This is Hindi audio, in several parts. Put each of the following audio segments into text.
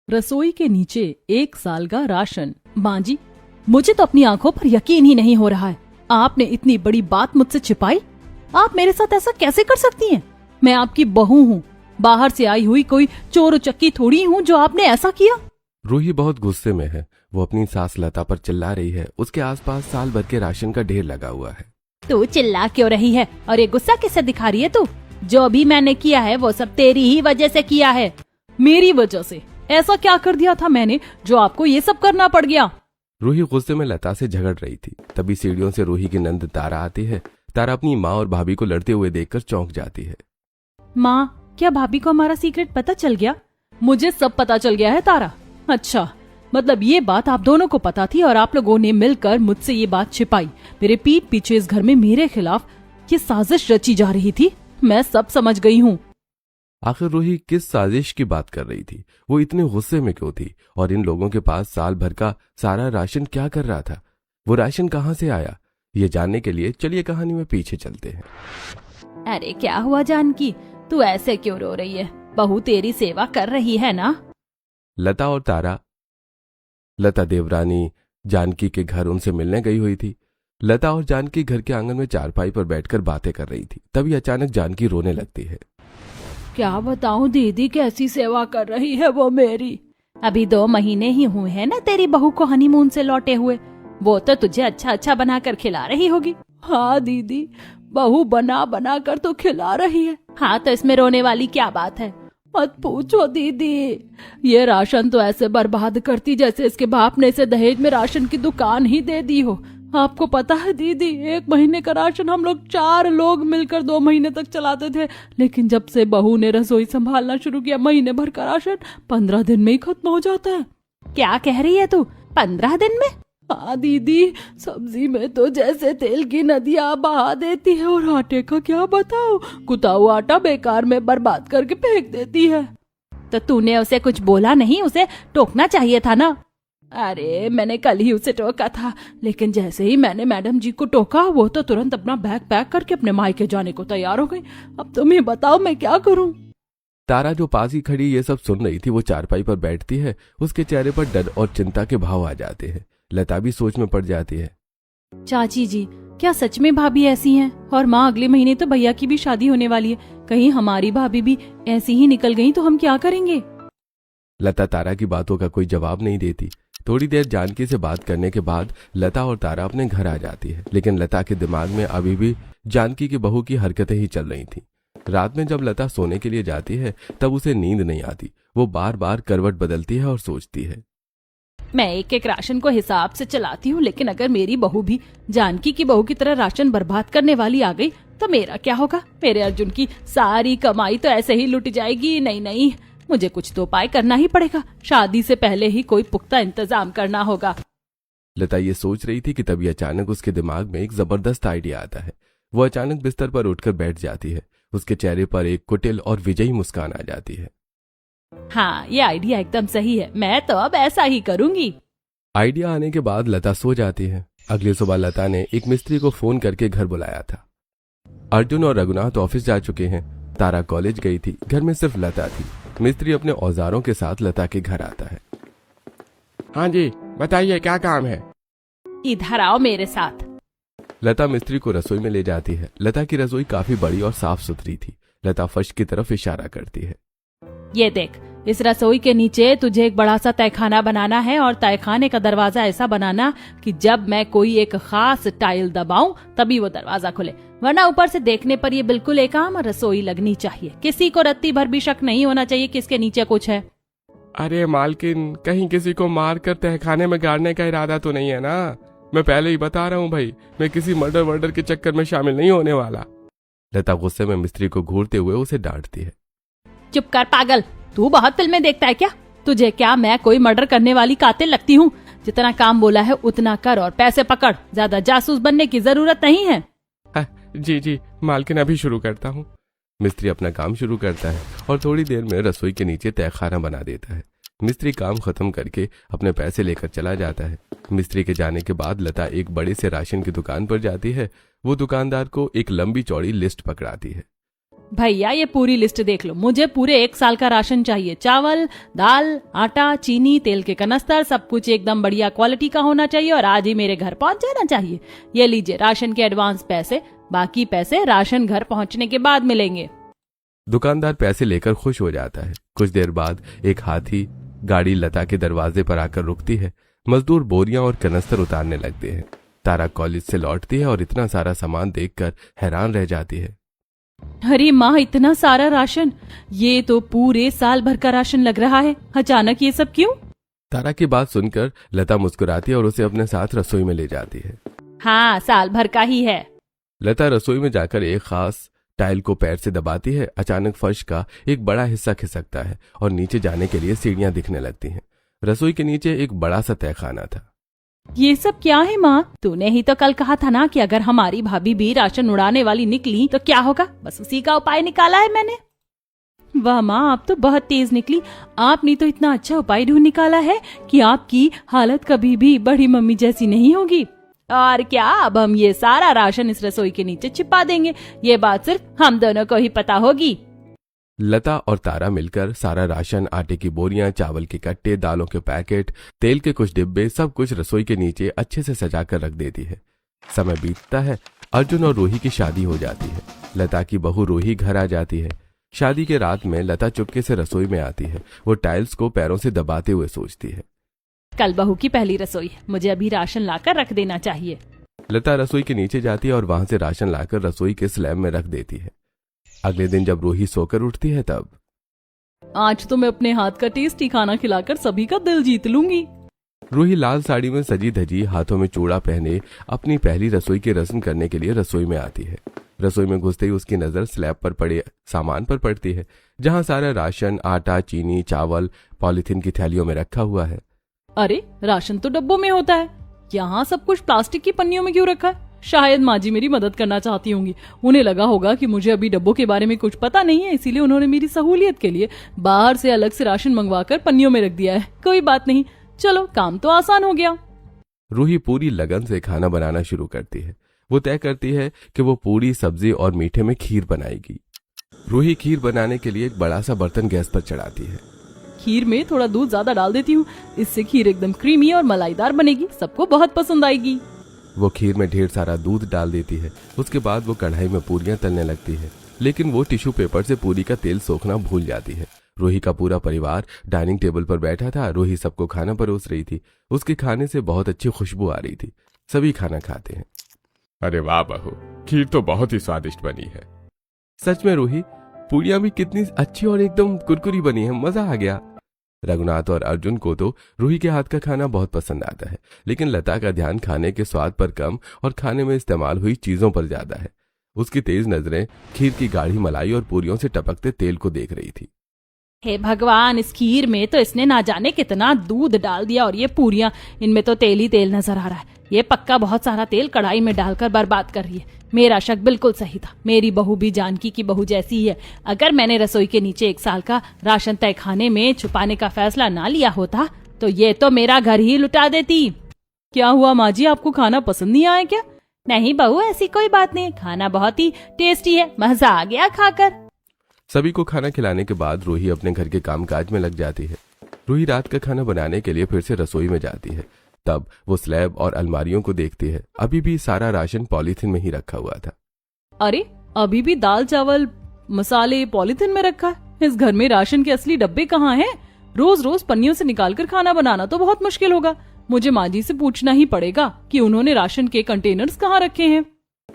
रसोई के नीचे 1 साल का राशन। माँ जी, मुझे तो अपनी आंखों पर यकीन ही नहीं हो रहा है। आपने इतनी बड़ी बात मुझसे छिपाई। आप मेरे साथ ऐसा कैसे कर सकती हैं? मैं आपकी बहू हूँ, बाहर से आई हुई कोई चोर उचक्की थोड़ी हूँ जो आपने ऐसा किया। रूही बहुत गुस्से में है। वो अपनी सास लता पर चिल्ला रही है। उसके आसपास साल भर के राशन का ढेर लगा हुआ है। तू चिल्ला क्यों रही है और ये गुस्सा किससे दिखा रही है तू? जो भी मैंने किया है वो सब तेरी ही वजह से किया है। मेरी वजह से? ऐसा क्या कर दिया था मैंने जो आपको ये सब करना पड़ गया? रूही गुस्से में लता से झगड़ रही थी। तभी सीढ़ियों से रूही की नंद तारा आती है। तारा अपनी माँ और भाभी को लड़ते हुए देखकर चौंक जाती है। माँ, क्या भाभी को हमारा सीक्रेट पता चल गया? मुझे सब पता चल गया है तारा। अच्छा, मतलब ये बात आप दोनों को पता थी और आप लोगों ने मिलकर मुझसे ये बात छिपाई। मेरे पीठ पीछे इस घर में मेरे खिलाफ ये साजिश रची जा रही थी। मैं सब समझ गई हूँ। आखिर रूही किस साजिश की बात कर रही थी? वो इतने गुस्से में क्यों थी? और इन लोगों के पास साल भर का सारा राशन क्या कर रहा था? वो राशन कहाँ से आया? ये जानने के लिए चलिए कहानी में पीछे चलते हैं। अरे क्या हुआ जानकी, तू ऐसे क्यों रो रही है? बहू तेरी सेवा कर रही है ना? लता और तारा। लता देवरानी जानकी के घर उनसे मिलने गई हुई थी। लता और जानकी घर के आंगन में चारपाई पर बैठकर बातें कर रही थी। तभी अचानक जानकी रोने लगती है। क्या बताऊं दीदी, कैसी सेवा कर रही है वो मेरी। अभी 2 महीने ही हुए हैं ना तेरी बहू को हनीमून से लौटे हुए। वो तो तुझे अच्छा अच्छा बनाकर खिला रही होगी। हाँ दीदी, बहू बना बना कर तो खिला रही है। हाँ तो इसमें रोने वाली क्या बात है? मत पूछो दीदी, ये राशन तो ऐसे बर्बाद करती जैसे इसके बाप ने इसे दहेज में राशन की दुकान ही दे दी हो। आपको पता है दीदी, 1 महीने का राशन हम लोग 4 लोग मिलकर 2 महीने तक चलाते थे। लेकिन जब से बहू ने रसोई संभालना शुरू किया, महीने भर का राशन 15 दिन में ही खत्म हो जाता है। क्या कह रही है तू? 15 दिन में? हाँ दीदी, सब्जी में तो जैसे तेल की नदियाँ बहा देती है। और आटे का क्या बताओ, कुटा हुआ आटा बेकार में बर्बाद करके फेंक देती है। तो तूने उसे कुछ बोला नहीं? उसे टोकना चाहिए था ना। अरे मैंने कल ही उसे टोका था, लेकिन जैसे ही मैंने मैडम जी को टोका, वो तो तुरंत अपना बैग पैक करके अपने मायके जाने को तैयार हो गई। अब तुम ही बताओ मैं क्या करूं? तारा जो पास ही खड़ी ये सब सुन रही थी, वो चारपाई पर बैठती है। उसके चेहरे पर डर और चिंता के भाव आ जाते हैं। लता भी सोच में पड़ जाती है। चाची जी, क्या सच में भाभी ऐसी हैं? और माँ, अगले महीने तो भैया की भी शादी होने वाली है। कहीं हमारी भाभी भी ऐसी ही निकल गई तो हम क्या करेंगे? लता तारा की बातों का कोई जवाब नहीं देती। थोड़ी देर जानकी से बात करने के बाद लता और तारा अपने घर आ जाती है। लेकिन लता के दिमाग में अभी भी जानकी की बहू की हरकतें ही चल रही थी। रात में जब लता सोने के लिए जाती है तब उसे नींद नहीं आती। वो बार बार करवट बदलती है और सोचती है, मैं एक एक राशन को हिसाब से चलाती हूँ, लेकिन अगर मेरी बहू भी जानकी की बहू की तरह राशन बर्बाद करने वाली आ गई तो मेरा क्या होगा? मेरे अर्जुन की सारी कमाई तो ऐसे ही लुट जाएगी। नहीं नहीं, मुझे कुछ तो उपाय करना ही पड़ेगा। शादी से पहले ही कोई पुख्ता इंतजाम करना होगा। लता ये सोच रही थी कि तभी अचानक उसके दिमाग में एक जबरदस्त आइडिया आता है। वो अचानक बिस्तर पर उठकर बैठ जाती है। उसके चेहरे पर एक कुटिल और विजयी मुस्कान आ जाती है। हाँ, ये आइडिया एकदम सही है। मैं तो अब ऐसा ही करूंगी। आइडिया आने के बाद लता सो जाती है। अगली सुबह लता ने एक मिस्त्री को फोन करके घर बुलाया था। अर्जुन और रघुनाथ ऑफिस जा चुके हैं। तारा कॉलेज गई थी। घर में सिर्फ लता थी। मिस्त्री अपने औजारों के साथ लता के घर आता है। हाँ जी, बताइए क्या काम है? इधर आओ मेरे साथ। लता मिस्त्री को रसोई में ले जाती है। लता की रसोई काफी बड़ी और साफ सुथरी थी। लता फर्श की तरफ इशारा करती है। ये देख, इस रसोई के नीचे तुझे एक बड़ा सा तहखाना बनाना है और तहखाने का दरवाजा ऐसा बनाना कि जब मैं कोई एक खास टाइल दबाऊं तभी वो दरवाजा खुले, वरना ऊपर से देखने पर ये बिल्कुल एक आम रसोई लगनी चाहिए। किसी को रत्ती भर भी शक नहीं होना चाहिए कि इसके नीचे कुछ है। अरे मालकिन, कहीं किसी को मार कर तहखाने में गाड़ने का इरादा तो नहीं है ना? मैं पहले ही बता रहा हूँ भाई, मैं किसी मर्डर वर्डर के चक्कर में शामिल नहीं होने वाला। लता गुस्से में मिस्त्री को घूरते हुए उसे डांटती है। चुप कर पागल, तू बहुत फिल्में देखता है क्या? तुझे क्या मैं कोई मर्डर करने वाली कातिल लगती हूँ? जितना काम बोला है उतना कर और पैसे पकड़। ज्यादा जासूस बनने की जरूरत नहीं है। जी जी मालकिन, अभी शुरू करता हूँ। मिस्त्री अपना काम शुरू करता है और थोड़ी देर में रसोई के नीचे तहखाना बना देता है। मिस्त्री काम खत्म करके अपने पैसे लेकर चला जाता है। मिस्त्री के जाने के बाद लता एक बड़े से राशन की दुकान पर जाती है। वो दुकानदार को एक लंबी चौड़ी लिस्ट पकड़ाती है। भैया ये पूरी लिस्ट देख लो, मुझे पूरे 1 साल का राशन चाहिए। चावल, दाल, आटा, चीनी, तेल के कनस्तर, सब कुछ एकदम बढ़िया क्वालिटी का होना चाहिए और आज ही मेरे घर पहुंच जाना चाहिए। ये लीजिए राशन के एडवांस पैसे, बाकी पैसे राशन घर पहुंचने के बाद मिलेंगे। दुकानदार पैसे लेकर खुश हो जाता है। कुछ देर बाद एक हाथी गाड़ी लता के दरवाजे पर आकर रुकती है। मजदूर बोरियां और कनस्तर उतारने लगते हैं। तारा कॉलेज से लौटती है और इतना सारा सामान देखकर हैरान रह जाती है। अरे माँ, इतना सारा राशन, ये तो पूरे साल भर का राशन लग रहा है। अचानक ये सब क्यों? तारा की बात सुनकर लता मुस्कुराती है और उसे अपने साथ रसोई में ले जाती है। हाँ, साल भर का ही है। लता रसोई में जाकर एक खास टाइल को पैर से दबाती है। अचानक फर्श का एक बड़ा हिस्सा खिसकता है और नीचे जाने के लिए सीढ़ियां दिखने लगती हैं। रसोई के नीचे एक बड़ा सा तहखाना था। ये सब क्या है माँ? तूने ही तो कल कहा था ना कि अगर हमारी भाभी भी राशन उड़ाने वाली निकली तो क्या होगा। बस उसी का उपाय निकाला है मैंने। वाह माँ, आप तो बहुत तेज निकली। आपने तो इतना अच्छा उपाय ढूंढ निकाला है कि आपकी हालत कभी भी बड़ी मम्मी जैसी नहीं होगी। और क्या, अब हम ये सारा राशन इस रसोई के नीचे छिपा देंगे। ये बात सिर्फ हम दोनों को ही पता होगी। लता और तारा मिलकर सारा राशन, आटे की बोरियां, चावल के कट्टे, दालों के पैकेट, तेल के कुछ डिब्बे, सब कुछ रसोई के नीचे अच्छे से सजाकर रख देती है। समय बीतता है। अर्जुन और रूही की शादी हो जाती है। लता की बहू रूही घर आ जाती है। शादी के रात में लता चुपके से रसोई में आती है। वो टाइल्स को पैरों से दबाते हुए सोचती है, कल बहू की पहली रसोई है, मुझे अभी राशन लाकर रख देना चाहिए। लता रसोई के नीचे जाती है और वहां से राशन लाकर रसोई के स्लैब में रख देती है। अगले दिन जब रूही सोकर उठती है तब आज तो मैं अपने हाथ का टेस्टी खाना खिलाकर सभी का दिल जीत लूंगी। रूही लाल साड़ी में सजी धजी, हाथों में चूड़ा पहने अपनी पहली रसोई की रस्म करने के लिए रसोई में आती है। रसोई में घुसते ही उसकी नजर स्लैब पर पड़े सामान पर पड़ती है, जहां सारा राशन, आटा, चीनी, चावल पॉलिथीन की थैलियों में रखा हुआ है। अरे, राशन तो डब्बों में होता है, यहाँ सब कुछ प्लास्टिक की पन्नियों में क्यों रखा है? शायद माँ जी मेरी मदद करना चाहती होंगी। उन्हें लगा होगा कि मुझे अभी डब्बों के बारे में कुछ पता नहीं है, इसीलिए उन्होंने मेरी सहूलियत के लिए बाहर से अलग से राशन मंगवाकर पन्नियों में रख दिया है। कोई बात नहीं, चलो काम तो आसान हो गया। रूही पूरी लगन से खाना बनाना शुरू करती है। वो तय करती है कि वो पूरी, सब्जी और मीठे में खीर बनाएगी। रूही खीर बनाने के लिए एक बड़ा सा बर्तन गैस पर चढ़ाती है। खीर में थोड़ा दूध ज्यादा डाल देती हूँ, इससे खीर एकदम क्रीमी और मलाईदार बनेगी, सबको बहुत पसंद आएगी। वो खीर में ढेर सारा दूध डाल देती है। उसके बाद वो कढ़ाई में पूरियां तलने लगती है, लेकिन वो टिश्यू पेपर से पूरी का तेल सोखना भूल जाती है। रूही का पूरा परिवार डाइनिंग टेबल पर बैठा था। रूही सबको खाना परोस रही थी। उसके खाने से बहुत अच्छी खुशबू आ रही थी। सभी खाना खाते हैं। अरे वाह बहू, खीर तो बहुत ही स्वादिष्ट बनी है। सच में रूही, पूरियां भी कितनी अच्छी और एकदम कुरकुरी बनी है, मजा आ गया। रघुनाथ और अर्जुन को तो रूही के हाथ का खाना बहुत पसंद आता है, लेकिन लता का ध्यान खाने के स्वाद पर कम और खाने में इस्तेमाल हुई चीजों पर ज्यादा है। उसकी तेज नजरें खीर की गाढ़ी मलाई और पूरियों से टपकते तेल को देख रही थी। हे भगवान, इस खीर में तो इसने ना जाने कितना दूध डाल दिया और ये पूरियां, इनमें तो तेल ही तेल नजर आ रहा है। ये पक्का बहुत सारा तेल कढ़ाई में डालकर बर्बाद कर रही है। मेरा शक बिल्कुल सही था, मेरी बहू भी जानकी की बहू जैसी ही है। अगर मैंने रसोई के नीचे 1 साल का राशन तहखाने में छुपाने का फैसला ना लिया होता तो ये तो मेरा घर ही लुटा देती। क्या हुआ माँ जी, आपको खाना पसंद नहीं आया क्या? नहीं बहू, ऐसी कोई बात नहीं, खाना बहुत ही टेस्टी है, मजा आ गया खाकर। सभी को खाना खिलाने के बाद रूही अपने घर के कामकाज में लग जाती है। रूही रात का खाना बनाने के लिए फिर से रसोई में जाती है। तब वो स्लैब और अलमारियों को देखती है। अभी भी सारा राशन पॉलीथिन में ही रखा हुआ था। अरे, अभी भी दाल, चावल, मसाले पॉलीथिन में रखा है। इस घर में राशन के असली डब्बे कहाँ हैं? रोज रोज पन्नियों से निकालकर खाना बनाना तो बहुत मुश्किल होगा। मुझे माँ जी से पूछना ही पड़ेगा कि उन्होंने राशन के कंटेनर्स कहाँ रखे हैं।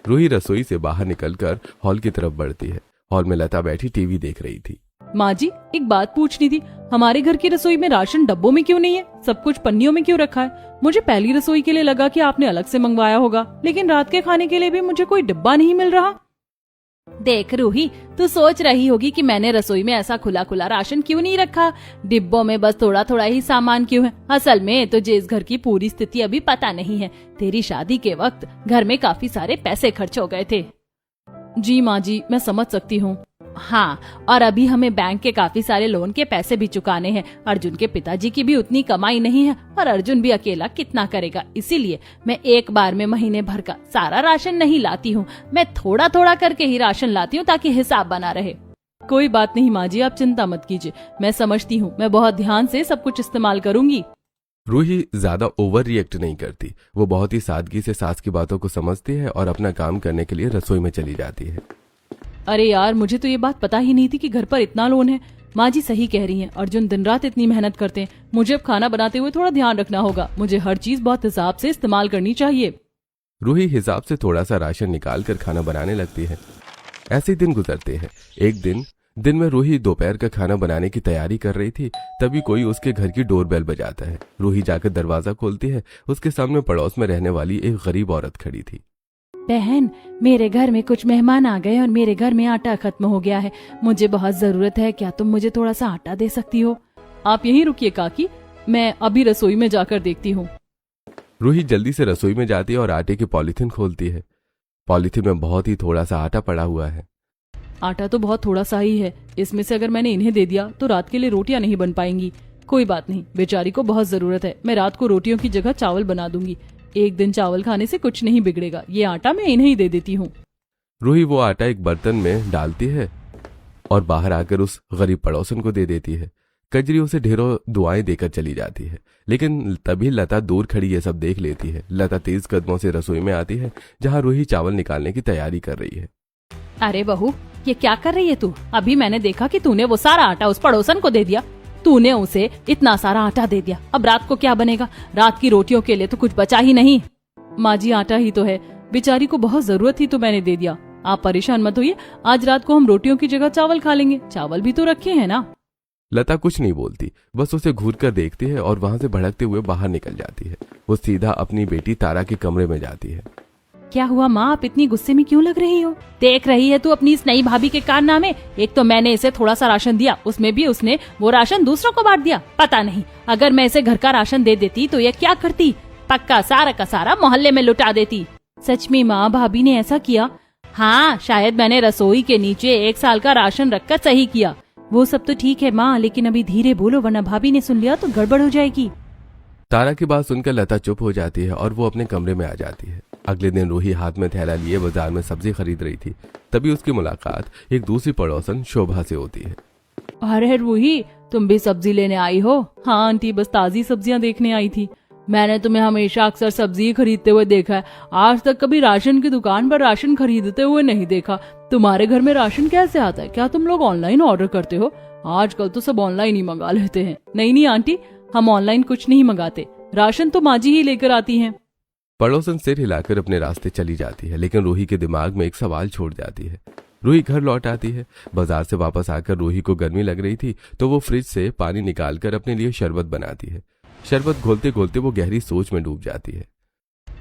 रूही रसोई से बाहर निकलकर हॉल की तरफ बढ़ती है। हॉल में लता बैठी टीवी देख रही थी। माँ जी, एक बात पूछनी थी, हमारे घर की रसोई में राशन डब्बों में क्यों नहीं है? सब कुछ पन्नियों में क्यों रखा है? मुझे पहली रसोई के लिए लगा कि आपने अलग से मंगवाया होगा, लेकिन रात के खाने के लिए भी मुझे कोई डिब्बा नहीं मिल रहा। देख रूही, तू सोच रही होगी कि मैंने रसोई में ऐसा खुला खुला राशन क्यों नहीं रखा, डिब्बों में बस थोड़ा थोड़ा ही सामान क्यों है। असल में तुझे इस घर की पूरी स्थिति अभी पता नहीं है। तेरी शादी के वक्त घर में काफी सारे पैसे खर्च हो गए थे। जी माँ जी, मैं समझ सकती हूँ। हाँ, और अभी हमें बैंक के काफी सारे लोन के पैसे भी चुकाने हैं। अर्जुन के पिताजी की भी उतनी कमाई नहीं है और अर्जुन भी अकेला कितना करेगा, इसीलिए मैं एक बार में महीने भर का सारा राशन नहीं लाती हूँ। मैं थोड़ा थोड़ा करके ही राशन लाती हूँ ताकि हिसाब बना रहे। कोई बात नहीं माँ जी, आप चिंता मत कीजिए, मैं समझती हूँ, मैं बहुत ध्यान से सब कुछ इस्तेमाल करूंगी। रूही ज्यादा ओवर रिएक्ट नहीं करती। वो बहुत ही सादगी से सास की बातों को समझती है और अपना काम करने के लिए रसोई में चली जाती है। अरे यार, मुझे तो ये बात पता ही नहीं थी कि घर पर इतना लोन है। माँ जी सही कह रही हैं, अर्जुन दिन रात इतनी मेहनत करते हैं। मुझे अब खाना बनाते हुए थोड़ा ध्यान रखना होगा। मुझे हर चीज बहुत हिसाब से इस्तेमाल करनी चाहिए। रूही हिसाब से थोड़ा सा राशन निकाल कर खाना बनाने लगती है। ऐसे दिन गुजरते हैं। एक दिन में रूही दोपहर का खाना बनाने की तैयारी कर रही थी, तभी कोई उसके घर की डोरबेल बजाता है। रूही जाकर दरवाजा खोलती है। उसके सामने पड़ोस में रहने वाली एक गरीब औरत खड़ी थी। बहन, मेरे घर में कुछ मेहमान आ गए और मेरे घर में आटा खत्म हो गया है। मुझे बहुत जरूरत है, क्या तुम मुझे थोड़ा सा आटा दे सकती हो? आप यहीं रुकिए काकी, मैं अभी रसोई में जाकर देखती हूँ। रूही जल्दी से रसोई में जाती है और आटे की पॉलीथिन खोलती है। पॉलीथिन में बहुत ही थोड़ा सा आटा पड़ा हुआ है। आटा तो बहुत थोड़ा सा ही है, इसमें से अगर मैंने इन्हें दे दिया तो रात के लिए रोटियां नहीं बन पाएंगी। कोई बात नहीं, बेचारी को बहुत जरूरत है। मैं रात को रोटियों की जगह चावल बना दूंगी। एक दिन चावल खाने से कुछ नहीं बिगड़ेगा। ये आटा मैं इन्हें ही दे देती हूँ। रूही वो आटा एक बर्तन में डालती है और बाहर आकर उस गरीब पड़ोसन को दे देती है। कजरी उसे ढेरों दुआएं देकर चली जाती है, लेकिन तभी लता दूर खड़ी ये सब देख लेती है। लता तेज कदमों से रसोई में आती है, जहाँ रूही चावल निकालने की तैयारी कर रही है। अरे बहू, ये क्या कर रही है तू? अभी मैंने देखा कि तूने वो सारा आटा उस पड़ोसन को दे दिया। तूने उसे इतना सारा आटा दे दिया, अब रात को क्या बनेगा? रात की रोटियों के लिए तो कुछ बचा ही नहीं। माँ जी, आटा ही तो है, बेचारी को बहुत जरूरत थी तो मैंने दे दिया। आप परेशान मत होइए, आज रात को हम रोटियों की जगह चावल खा लेंगे। चावल भी तो रखे हैं ना। लता कुछ नहीं बोलती, बस उसे घूर कर देखती है और वहां से भड़कते हुए बाहर निकल जाती है। वो सीधा अपनी बेटी तारा के कमरे में जाती है। क्या हुआ माँ, आप इतनी गुस्से में क्यों लग रही हो? देख रही है तू अपनी इस नई भाभी के कारनामे। एक तो मैंने इसे थोड़ा सा राशन दिया, उसमें भी उसने वो राशन दूसरों को बांट दिया। पता नहीं, अगर मैं इसे घर का राशन दे देती तो ये क्या करती? पक्का सारा का सारा मोहल्ले में लुटा देती। सच में माँ, भाभी ने ऐसा किया? हाँ, शायद मैंने रसोई के नीचे 1 साल का राशन रखकर सही किया। वो सब तो ठीक है माँ, लेकिन अभी धीरे बोलो वरना भाभी ने सुन लिया तो गड़बड़ हो जाएगी। तारा की बात सुनकर लता चुप हो जाती है और वो अपने कमरे में आ जाती है। अगले दिन रूही हाथ में थैला लिए बाजार में सब्जी खरीद रही थी, तभी उसकी मुलाकात एक दूसरी पड़ोसन शोभा से होती है। अरे रूही, तुम भी सब्जी लेने आई हो? हाँ आंटी, बस ताजी सब्जियां देखने आई थी। मैंने तुम्हें हमेशा अक्सर सब्जी खरीदते हुए देखा है, आज तक कभी राशन की दुकान पर राशन खरीदते हुए नहीं देखा। तुम्हारे घर में राशन कैसे आता है? क्या तुम लोग ऑनलाइन ऑर्डर करते हो? आजकल तो सब ऑनलाइन ही मंगा लेते हैं। नहीं आंटी, हम ऑनलाइन कुछ नहीं मंगाते, राशन तो माँ जी ही लेकर आती हैं। पड़ोसन सिर हिलाकर अपने रास्ते चली जाती है, लेकिन रूही के दिमाग में एक सवाल छोड़ जाती है। रूही घर लौट आती है। बाजार से वापस आकर रूही को गर्मी लग रही थी तो वो फ्रिज से पानी निकालकर अपने लिए शरबत बनाती है। शरबत घोलते घोलते वो गहरी सोच में डूब जाती है।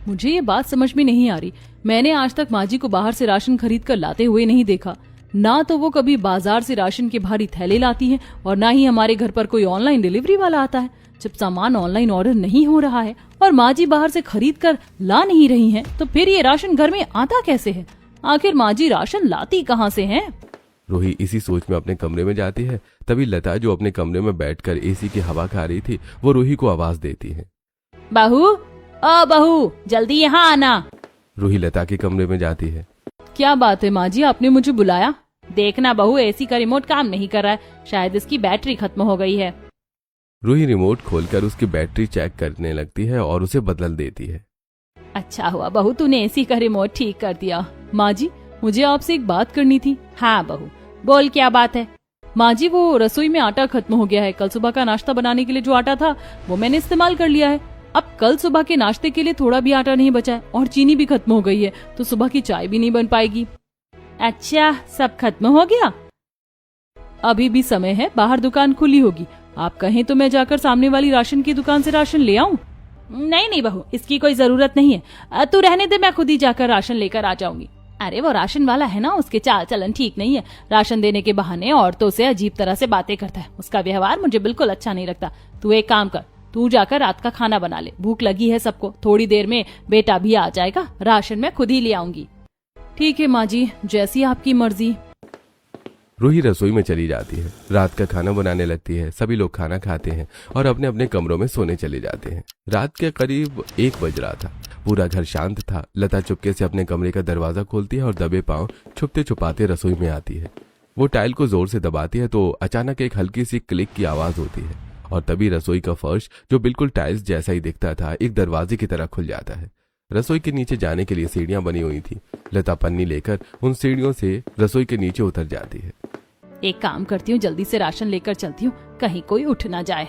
मुझे ये बात समझ में नहीं आ रही, मैंने आज तक माँ जी को बाहर से राशन खरीद कर लाते हुए नहीं देखा। ना तो वो कभी बाजार से राशन के भारी थैले लाती है और ना ही हमारे घर पर कोई ऑनलाइन डिलीवरी वाला आता है। जब सामान ऑनलाइन ऑर्डर नहीं हो रहा है और माँ जी बाहर से खरीद कर ला नहीं रही हैं, तो फिर ये राशन घर में आता कैसे है? आखिर माँ जी राशन लाती कहाँ से हैं? रूही इसी सोच में अपने कमरे में जाती है। तभी लता, जो अपने कमरे में बैठकर एसी की हवा खा रही थी, वो रूही को आवाज देती है। बहू, ओ बहू, जल्दी यहाँ आना। रूही लता के कमरे में जाती है। क्या बात है माँ जी, आपने मुझे बुलाया? देखना बहू, एसी का रिमोट काम नहीं कर रहा है, शायद इसकी बैटरी खत्म हो गई है। रूही रिमोट खोलकर उसकी बैटरी चेक करने लगती है और उसे बदल देती है। अच्छा हुआ बहू, तूने एसी का रिमोट ठीक कर दिया। माँ जी, मुझे आपसे एक बात करनी थी। हाँ बहू, बोल क्या बात है? माँ जी, वो रसोई में आटा खत्म हो गया है। कल सुबह का नाश्ता बनाने के लिए जो आटा था वो मैंने इस्तेमाल कर लिया है। अब कल सुबह के नाश्ते के लिए थोड़ा भी आटा नहीं बचा है और चीनी भी खत्म हो गई है, तो सुबह की चाय भी नहीं बन पाएगी। अच्छा, सब खत्म हो गया? अभी भी समय है, बाहर दुकान खुली होगी। आप कहें तो मैं जाकर सामने वाली राशन की दुकान से राशन ले आऊं? नहीं बहू, इसकी कोई जरूरत नहीं है, तू रहने दे, मैं खुद ही जाकर राशन लेकर आ जाऊंगी। अरे वो राशन वाला है ना, उसके चाल चलन ठीक नहीं है। राशन देने के बहाने औरतों से अजीब तरह से बातें करता है। उसका व्यवहार मुझे बिल्कुल अच्छा नहीं लगता। तू एक काम कर, तू जाकर रात का खाना बना ले, भूख लगी है सबको। थोड़ी देर में बेटा भी आ जाएगा, राशन मैं खुद ही ले आऊंगी। ठीक है माँ जी, जैसी आपकी मर्जी। रूही रसोई में चली जाती है, रात का खाना बनाने लगती है। सभी लोग खाना खाते हैं और अपने अपने कमरों में सोने चले जाते हैं। रात के करीब 1 बज रहा था। पूरा घर शांत था। लता चुपके से अपने कमरे का दरवाजा खोलती है और दबे पांव छुपते छुपाते रसोई में आती है। वो टाइल को जोर से दबाती है तो अचानक एक हल्की सी क्लिक की आवाज होती है और तभी रसोई का फर्श, जो बिल्कुल टाइल्स जैसा ही दिखता था, एक दरवाजे की तरह खुल जाता है। रसोई के नीचे जाने के लिए सीढ़ियां बनी हुई थी। लता पन्नी लेकर उन सीढ़ियों से रसोई के नीचे उतर जाती है। एक काम करती हूँ, जल्दी से राशन लेकर चलती हूँ, कहीं कोई उठ ना जाए।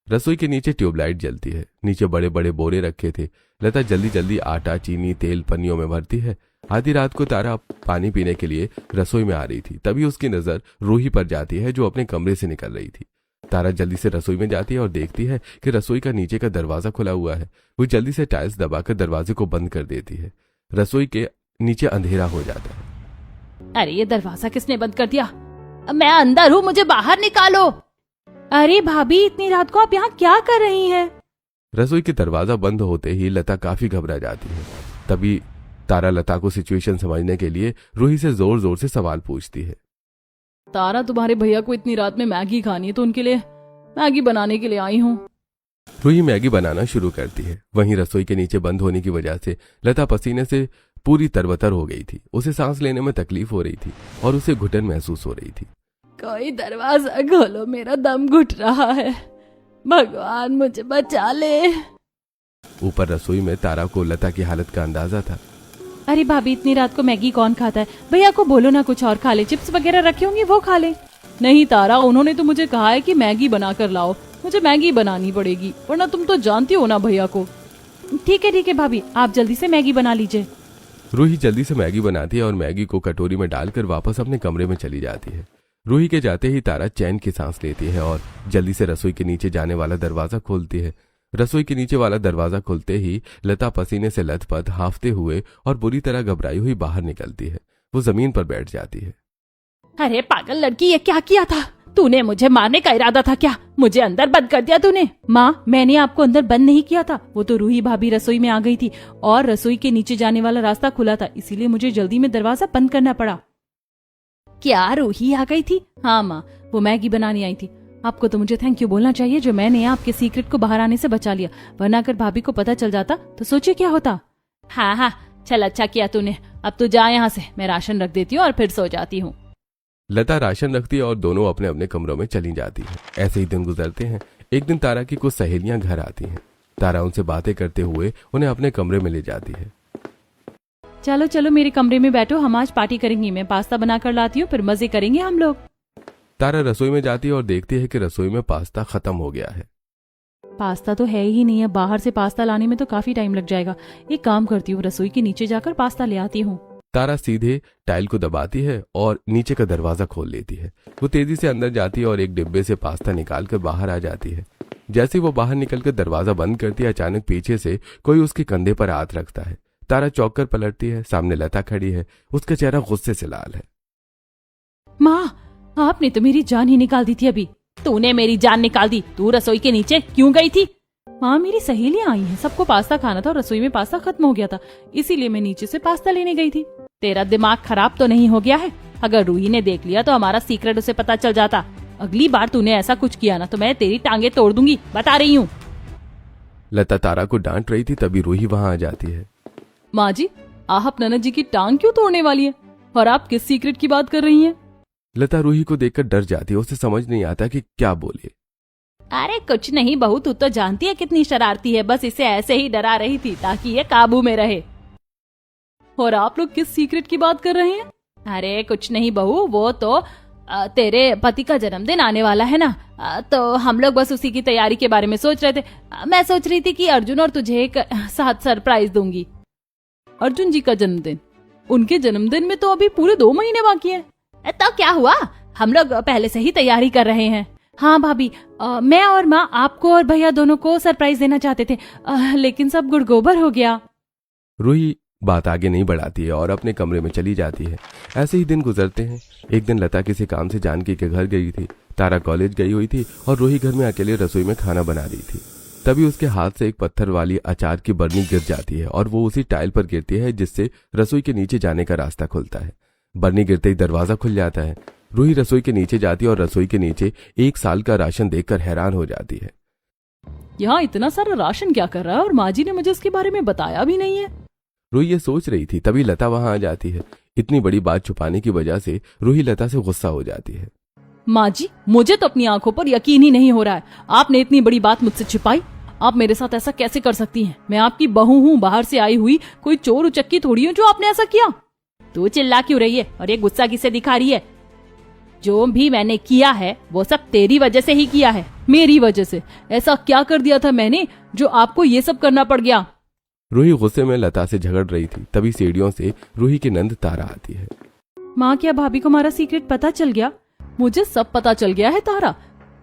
रसोई के नीचे ट्यूबलाइट जलती है। नीचे बड़े बड़े बोरे रखे थे। लता जल्दी जल्दी आटा, चीनी, तेल पन्नियों में भरती है। आधी रात को तारा पानी पीने के लिए रसोई में आ रही थी। तभी उसकी नजर रूही पर जाती है, जो अपने कमरे से निकल रही थी। तारा जल्दी से रसोई में जाती है और देखती है कि रसोई का नीचे का दरवाजा खुला हुआ है। वो जल्दी से टाइल्स दबाकर दरवाजे को बंद कर देती है। रसोई के नीचे अंधेरा हो जाता है। अरे ये दरवाजा किसने बंद कर दिया? मैं अंदर हूँ, मुझे बाहर निकालो। अरे भाभी, इतनी रात को आप यहाँ क्या कर रही हैं? रसोई के दरवाजा बंद होते ही लता काफी घबरा जाती है। तभी तारा लता को सिचुएशन समझने के लिए रूही से जोर जोर से सवाल पूछती है। तारा, तुम्हारे भैया को इतनी रात में मैगी खानी है तो उनके लिए मैगी बनाने के लिए आई हूँ। रूही मैगी बनाना शुरू करती है। वहीं रसोई के नीचे बंद होने की वजह से लता पसीने से पूरी तरबतर हो गई थी। उसे सांस लेने में तकलीफ हो रही थी और उसे घुटन महसूस हो रही थी। कोई दरवाजा खोलो, मेरा दम घुट रहा है, भगवान मुझे बचा ले। ऊपर रसोई में तारा को लता की हालत का अंदाजा था। अरे भाभी, इतनी रात को मैगी कौन खाता है? भैया को बोलो ना कुछ और खा ले, चिप्स वगैरह रखे होंगे वो खा ले। नहीं तारा, उन्होंने तो मुझे कहा है कि मैगी बना कर लाओ। मुझे मैगी बनानी पड़ेगी, वरना तुम तो जानती हो ना भैया को। ठीक है भाभी, आप जल्दी से मैगी बना लीजिए। रूही जल्दी से मैगी बनाती है और मैगी को कटोरी में डालकर वापस अपने कमरे में चली जाती है। रूही के जाते ही तारा चैन की सांस लेती है और जल्दी से रसोई के नीचे जाने वाला दरवाजा खोलती है। रसोई के नीचे वाला दरवाजा खुलते ही लता पसीने से लथपथ, हांफते हुए और बुरी तरह घबराई हुई बाहर निकलती है। वो जमीन पर बैठ जाती है। अरे पागल लड़की, ये क्या किया था तूने? मुझे मारने का इरादा था क्या? मुझे अंदर बंद कर दिया तूने। माँ, मैंने आपको अंदर बंद नहीं किया था। वो तो रूही भाभी रसोई में आ गई थी और रसोई के नीचे जाने वाला रास्ता खुला था, इसीलिए मुझे जल्दी में दरवाजा बंद करना पड़ा। क्या रूही आ गई थी? हाँ माँ, वो मैगी बनाने आई थी। आपको तो मुझे थैंक यू बोलना चाहिए जो मैंने आपके सीक्रेट को बाहर आने से बचा लिया, वरना अगर भाभी को पता चल जाता तो सोचिए क्या होता। हाँ, चल अच्छा किया तूने। अब तू जा यहाँ से, मैं राशन रख देती हूँ और फिर सो जाती हूँ। लता राशन रखती है और दोनों अपने अपने कमरों में चली जाती है। ऐसे ही दिन गुजरते हैं। एक दिन तारा की कुछ सहेलियां घर आती हैं। तारा उनसे बातें करते हुए उन्हें अपने कमरे में ले जाती है। चलो मेरे कमरे में बैठो, हम आज पार्टी करेंगे। मैं पास्ता बनाकर लाती हूँ, फिर मजे करेंगे हम लोग। तारा रसोई में जाती है और देखती है कि रसोई में पास्ता खत्म हो गया है। पास्ता तो है ही नहीं है, बाहर से पास्ता लाने में तो काफी टाइम लग जाएगा। एक काम करती हूँ, रसोई के नीचे जाकर पास्ता ले आती हूँ। तारा सीधे टाइल को दबाती है और नीचे का दरवाजा खोल लेती है। वो तेजी से अंदर जाती है और एक डिब्बे से पास्ता निकालकर बाहर आ जाती है। जैसे वो बाहर निकलकर दरवाजा बंद करती है, अचानक पीछे से कोई उसके कंधे पर हाथ रखता है। तारा चौंक कर पलटती है। सामने लता खड़ी है। उसका चेहरा गुस्से से लाल है। माँ, आपने तो मेरी जान ही निकाल दी थी अभी। तूने मेरी जान निकाल दी। तू रसोई के नीचे क्यों गई थी? माँ, मेरी सहेलियां आई हैं, सबको पास्ता खाना था और रसोई में पास्ता खत्म हो गया था, इसीलिए मैं नीचे से पास्ता लेने गई थी। तेरा दिमाग खराब तो नहीं हो गया है? अगर रूही ने देख लिया तो हमारा सीक्रेट उसे पता चल जाता। अगली बार तूने ऐसा कुछ किया ना तो मैं तेरी टांगे तोड़ दूंगी, बता रही हूँ। लता तारा को डांट रही थी, तभी रूही वहां आ जाती है। माँ जी, आप ननद जी की टांग क्यों तोड़ने वाली है? और आप किस सीक्रेट की बात कर रही हैं? लता रूही को देखकर डर जाती है। उसे समझ नहीं आता कि क्या बोले। अरे कुछ नहीं बहू, तू तो जानती है कितनी शरारती है, बस इसे ऐसे ही डरा रही थी ताकि ये काबू में रहे। और आप लोग किस सीक्रेट की बात कर रहे हैं? अरे कुछ नहीं बहू, वो तो तेरे पति का जन्मदिन आने वाला है ना, तो हम लोग बस उसी की तैयारी के बारे में सोच रहे थे। मैं सोच रही थी कि अर्जुन और तुझे एक साथ सरप्राइज दूंगी। अर्जुन जी का जन्मदिन? उनके जन्मदिन में तो अभी पूरे 2 महीने बाकी हैं। तो क्या हुआ, हम लोग पहले से ही तैयारी कर रहे हैं। हाँ भाभी, मैं और माँ आपको और भैया दोनों को सरप्राइज देना चाहते थे, लेकिन सब गुड़गोबर हो गया। रूही बात आगे नहीं बढ़ाती है और अपने कमरे में चली जाती है। ऐसे ही दिन गुजरते हैं। एक दिन लता किसी काम से जानकी के घर गई थी। तारा कॉलेज गई हुई थी और रूही घर में अकेले रसोई में खाना बना रही थी। तभी उसके हाथ से एक पत्थर वाली अचार की बरनी गिर जाती है और वो उसी टाइल पर गिरती है जिससे रसोई के नीचे जाने का रास्ता खुलता है। बरनी गिरते ही दरवाजा खुल जाता है। रूही रसोई के नीचे जाती है और रसोई के नीचे 1 साल का राशन देखकर हैरान हो जाती है। यहाँ इतना सारा राशन क्या कर रहा है और माँ जी ने मुझे इसके बारे में बताया भी नहीं है। रूही ये सोच रही थी, तभी लता वहां आ जाती है। इतनी बड़ी बात छुपाने की वजह से रूही लता से गुस्सा हो जाती है। माँ जी, मुझे तो अपनी आंखों पर यकीन ही नहीं हो रहा है। आपने इतनी बड़ी बात मुझसे छिपाई। आप मेरे साथ ऐसा कैसे कर सकती हैं? मैं आपकी बहू हूँ, बाहर से आई हुई कोई चोर उचक्की थोड़ी हूँ जो आपने ऐसा किया। तू चिल्ला क्यों रही है और ये गुस्सा किसे दिखा रही है? जो भी मैंने किया है वो सब तेरी वजह से ही किया है, मेरी वजह से। ऐसा क्या कर दिया था मैंने जो आपको ये सब करना पड़ गया? रूही गुस्से में लता से झगड़ रही थी, तभी सीढ़ियों से रूही की नंद तारा आती है। माँ, क्या भाभी को हमारा सीक्रेट पता चल गया? मुझे सब पता चल गया है तारा।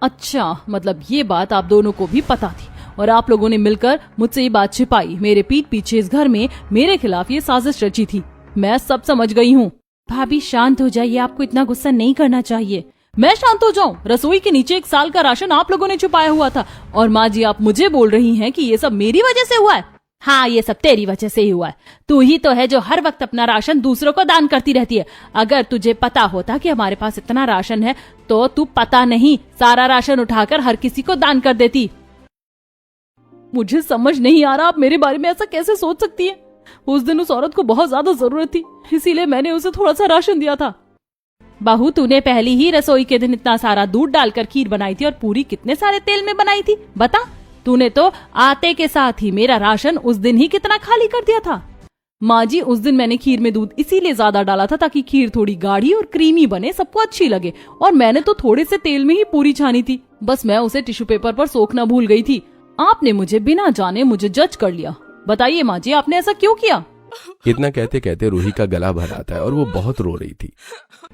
अच्छा, मतलब ये बात आप दोनों को भी पता थी और आप लोगों ने मिलकर मुझसे ये बात छिपाई। मेरे पीठ पीछे इस घर में मेरे खिलाफ ये साजिश रची थी। मैं सब समझ गई हूँ। भाभी शांत हो जाइए, आपको इतना गुस्सा नहीं करना चाहिए। मैं शांत हो जाऊं? रसोई के नीचे 1 साल का राशन आप लोगों ने छुपाया हुआ था और माँ जी आप मुझे बोल रही हैं कि ये सब मेरी वजह से हुआ है। हाँ, ये सब तेरी वजह से ही हुआ है। तू ही तो है जो हर वक्त अपना राशन दूसरों को दान करती रहती है। अगर तुझे पता होता कि हमारे पास इतना राशन है तो तू पता नहीं सारा राशन उठाकर हर किसी को दान कर देती। मुझे समझ नहीं आ रहा आप मेरे बारे में ऐसा कैसे सोच सकती है। उस दिन उस औरत को बहुत ज्यादा जरूरत थी, इसीलिए मैंने उसे थोड़ा सा राशन दिया था। बहू, तूने पहली ही रसोई के दिन इतना सारा दूध डालकर खीर बनाई थी और पूरी कितने सारे तेल में बनाई थी बता? तूने तो आते के साथ ही मेरा राशन उस दिन ही कितना खाली कर दिया था। माँ जी, उस दिन मैंने खीर में दूध इसीलिए ज्यादा डाला था ताकि खीर थोड़ी गाढ़ी और क्रीमी बने, सबको अच्छी लगे। और मैंने तो थोड़े से तेल में ही पूरी छानी थी, बस मैं उसे टिश्यू पेपर पर सोखना भूल गई थी। आपने मुझे बिना जाने मुझे जज कर लिया। बताइए माँ जी, आपने ऐसा क्यों किया? इतना कहते कहते रूही का गला भर आता है और वो बहुत रो रही थी।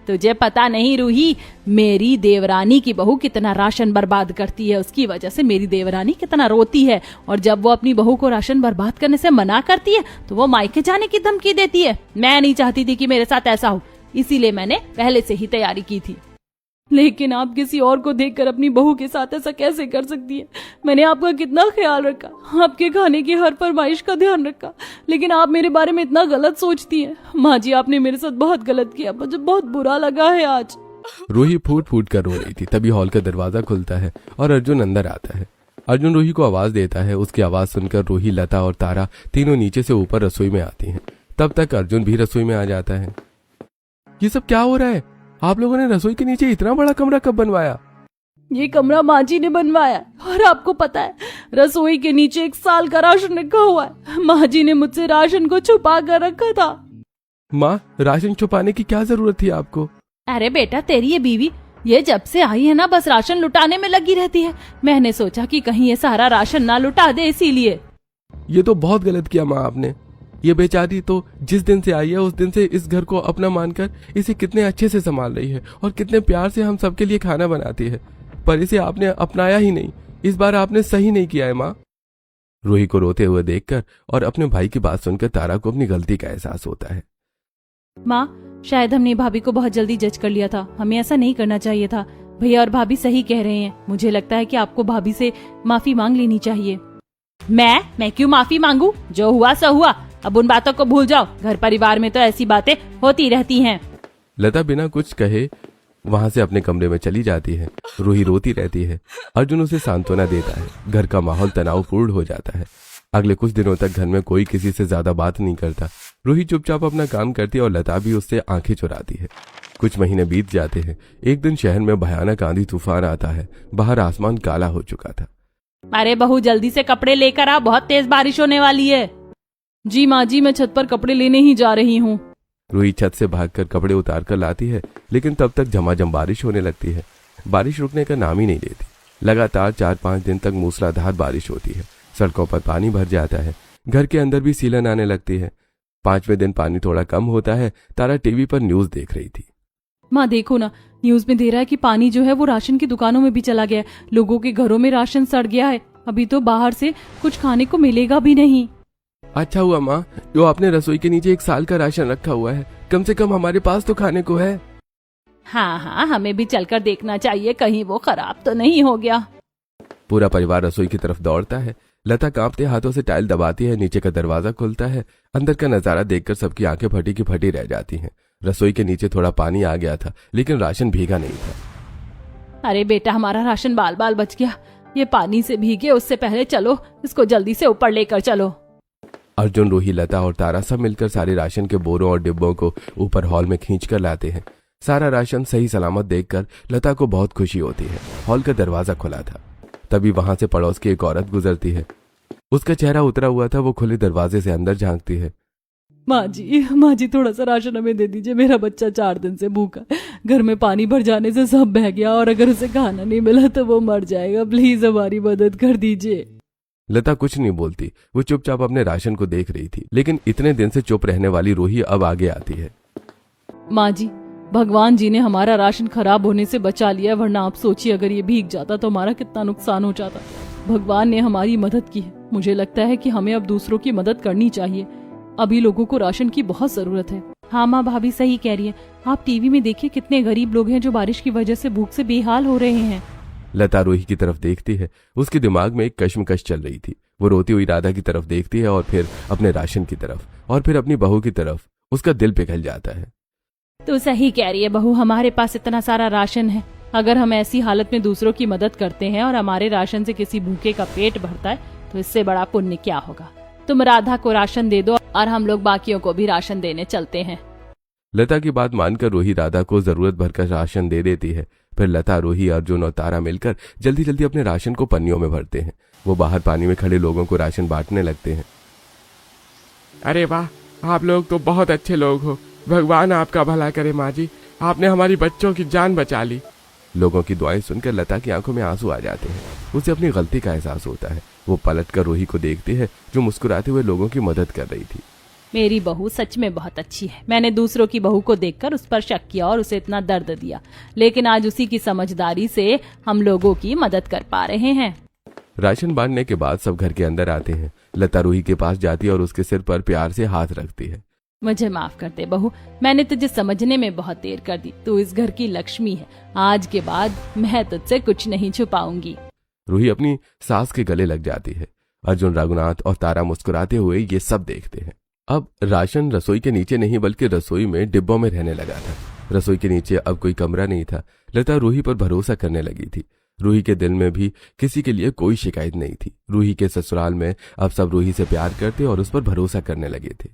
तुझे पता नहीं रूही, मेरी देवरानी की बहू कितना राशन बर्बाद करती है। उसकी वजह से मेरी देवरानी कितना रोती है और जब वो अपनी बहू को राशन बर्बाद करने से मना करती है तो वो मायके जाने की धमकी देती है। मैं नहीं चाहती थी कि मेरे साथ ऐसा हो, इसीलिए मैंने पहले से ही तैयारी की थी। लेकिन आप किसी और को देखकर अपनी बहू के साथ ऐसा कैसे कर सकती है? मैंने आपका कितना ख्याल रखा, आपके खाने की हर फरमाइश का ध्यान रखा, लेकिन आप मेरे बारे में इतना गलत सोचती हैं। माँ जी, आपने मेरे साथ बहुत गलत किया, मुझे बहुत बुरा लगा है आज। रूही फूट फूट कर रो रही थी। तभी हॉल का दरवाजा खुलता है और अर्जुन अंदर आता है। अर्जुन रूही को आवाज देता है। उसकी आवाज सुनकर रूही, लता और तारा तीनों नीचे से ऊपर रसोई में आती हैं। तब तक अर्जुन भी रसोई में आ जाता है। ये सब क्या हो रहा है? आप लोगों ने रसोई के नीचे इतना बड़ा कमरा कब बनवाया? ये कमरा माँ जी ने बनवाया और आपको पता है रसोई के नीचे 1 साल का राशन रखा हुआ है। माँ जी ने मुझसे राशन को छुपा कर रखा था। माँ, राशन छुपाने की क्या जरूरत थी आपको? अरे बेटा, तेरी ये बीवी ये जब से आई है ना बस राशन लुटाने में लगी रहती है। मैंने सोचा कि कहीं ये सारा राशन ना लुटा दे, इसीलिए। ये तो बहुत गलत किया माँ आपने। ये बेचारी तो जिस दिन से आई है उस दिन से इस घर को अपना मानकर इसे कितने अच्छे से संभाल रही है और कितने प्यार से हम सबके लिए खाना बनाती है, पर इसे आपने अपनाया ही नहीं। इस बार आपने सही नहीं किया है माँ। रूही को रोते हुए देखकर और अपने भाई की बात सुनकर तारा को अपनी गलती का एहसास होता है। माँ, शायद हमने भाभी को बहुत जल्दी जज कर लिया था। हमें ऐसा नहीं करना चाहिए था। भैया और भाभी सही कह रहे हैं। मुझे लगता है कि आपको भाभी से माफी मांग लेनी चाहिए। मैं क्यों माफी मांगू? जो हुआ सो हुआ, अब उन बातों को भूल जाओ। घर परिवार में तो ऐसी बातें होती रहती हैं। लता बिना कुछ कहे वहां से अपने कमरे में चली जाती है। रूही रोती रहती है। अर्जुन उसे सांत्वना देता है। घर का माहौल तनावपूर्ण हो जाता है। अगले कुछ दिनों तक घर में कोई किसी से ज्यादा बात नहीं करता। रूही चुपचाप अपना काम करती है और लता भी उससे आंखें चुराती है। कुछ महीने बीत जाते हैं। एक दिन शहर में भयानक आंधी तूफान आता है। बाहर आसमान काला हो चुका था। अरे बहू, जल्दी से कपड़े लेकर आ, बहुत तेज बारिश होने वाली है। जी माँ जी, मैं छत पर कपड़े लेने ही जा रही हूँ। रूही छत से भागकर कपड़े उतार कर लाती है, लेकिन तब तक झमाझम बारिश होने लगती है। बारिश रुकने का नाम ही नहीं लेती। लगातार 4-5 दिन तक मूसलाधार बारिश होती है। सड़कों पर पानी भर जाता है। घर के अंदर भी सीलन आने लगती है। 5वें दिन पानी थोड़ा कम होता है। तारा टीवी पर न्यूज देख रही थी। माँ देखो ना, न्यूज में दे रहा है कि पानी जो है वो राशन की दुकानों में भी चला गया है। लोगों के घरों में राशन सड़ गया है। अभी तो बाहर से कुछ खाने को मिलेगा भी नहीं। अच्छा हुआ माँ, जो आपने रसोई के नीचे 1 साल का राशन रखा हुआ है। कम से कम हमारे पास तो खाने को है। हाँ, हमें भी चलकर देखना चाहिए, कहीं वो खराब तो नहीं हो गया। पूरा परिवार रसोई की तरफ दौड़ता है। लता कांपते हाथों से टाइल दबाती है। नीचे का दरवाजा खुलता है। अंदर का नजारा देखकर सबकी आंखें फटी की फटी रह जाती हैं। रसोई के नीचे थोड़ा पानी आ गया था, लेकिन राशन भीगा नहीं था। अरे बेटा, हमारा राशन बाल बाल बच गया। ये पानी से भीगे उससे पहले चलो इसको जल्दी से ऊपर लेकर चलो। अर्जुन, रूही, लता और तारा सब मिलकर सारे राशन के बोरों और डिब्बों को ऊपर हॉल में खींच कर लाते हैं। सारा राशन सही सलामत देखकर लता को बहुत खुशी होती है। हॉल का दरवाजा खुला था, तभी वहां से पड़ोस की एक औरत गुजरती है। उसका चेहरा उतरा हुआ था। वो खुले दरवाजे से अंदर झांकती है। माँ जी थोड़ा सा राशन हमें दे दीजिए। मेरा बच्चा 4 दिन से भूखा, घर में पानी भर जाने से सब बह गया और अगर उसे खाना नहीं मिला तो वो मर जाएगा। प्लीज हमारी मदद कर दीजिए। लता कुछ नहीं बोलती। वो चुपचाप अपने राशन को देख रही थी, लेकिन इतने दिन से चुप रहने वाली रूही अब आगे आती है। माँ जी, भगवान जी ने हमारा राशन खराब होने से बचा लिया, वरना आप सोचिए अगर ये भीग जाता तो हमारा कितना नुकसान हो जाता। भगवान ने हमारी मदद की है। मुझे लगता है कि हमें अब दूसरों की मदद करनी चाहिए। अभी लोगों को राशन की बहुत जरूरत है। हाँ माँ, भाभी सही कह रही है। आप टीवी में देखिए कितने गरीब लोग हैं जो बारिश की वजह से भूख से बेहाल हो रहे हैं। लता रूही की तरफ देखती है। उसके दिमाग में एक कश्मकश चल रही थी। वो रोती हुई राधा की तरफ देखती है और फिर अपने राशन की तरफ और फिर अपनी बहू की तरफ। उसका दिल पिघल जाता है। तो सही कह रही है बहू, हमारे पास इतना सारा राशन है। अगर हम ऐसी हालत में दूसरों की मदद करते हैं और हमारे राशन से किसी भूखे का पेट भरता है तो इससे बड़ा पुण्य क्या होगा। तुम राधा को राशन दे दो और हम लोग बाकियों को भी राशन देने चलते हैं। लता की बात मानकर रूही राधा को जरूरत भर का राशन दे देती है। फिर लता, रूही, अर्जुन और तारा मिलकर जल्दी जल्दी अपने राशन को पन्नियों में भरते हैं। वो बाहर पानी में खड़े लोगों को राशन बांटने लगते हैं। अरे वाह, आप लोग तो बहुत अच्छे लोग हो। भगवान आपका भला करे माँ जी, आपने हमारी बच्चों की जान बचा ली। लोगों की दुआएं सुनकर लता की आंखों में आंसू आ जाते हैं। उसे अपनी गलती का एहसास होता है। वो पलटकर रूही को देखती है जो मुस्कुराते हुए लोगों की मदद कर रही थी। मेरी बहू सच में बहुत अच्छी है। मैंने दूसरों की बहू को देखकर उस पर शक किया और उसे इतना दर्द दिया, लेकिन आज उसी की समझदारी से हम लोगों की मदद कर पा रहे हैं। राशन बांटने के बाद सब घर के अंदर आते हैं। लता रूही के पास जाती है और उसके सिर पर प्यार से हाथ रखती है। मुझे माफ कर दे बहू, मैंने तुझे समझने में बहुत देर कर दी। तू इस घर की लक्ष्मी है। आज के बाद मैं तुझसे कुछ नहीं छुपाऊंगी। रूही अपनी सास के गले लग जाती है। अर्जुन, रघुनाथ और तारा मुस्कुराते हुए ये सब देखते हैं। अब राशन रसोई के नीचे नहीं बल्कि रसोई में डिब्बों में रहने लगा था। रसोई के नीचे अब कोई कमरा नहीं था। लता रूही पर भरोसा करने लगी थी। रूही के दिल में भी किसी के लिए कोई शिकायत नहीं थी। रूही के ससुराल में अब सब रूही से प्यार करते और उस पर भरोसा करने लगे थे।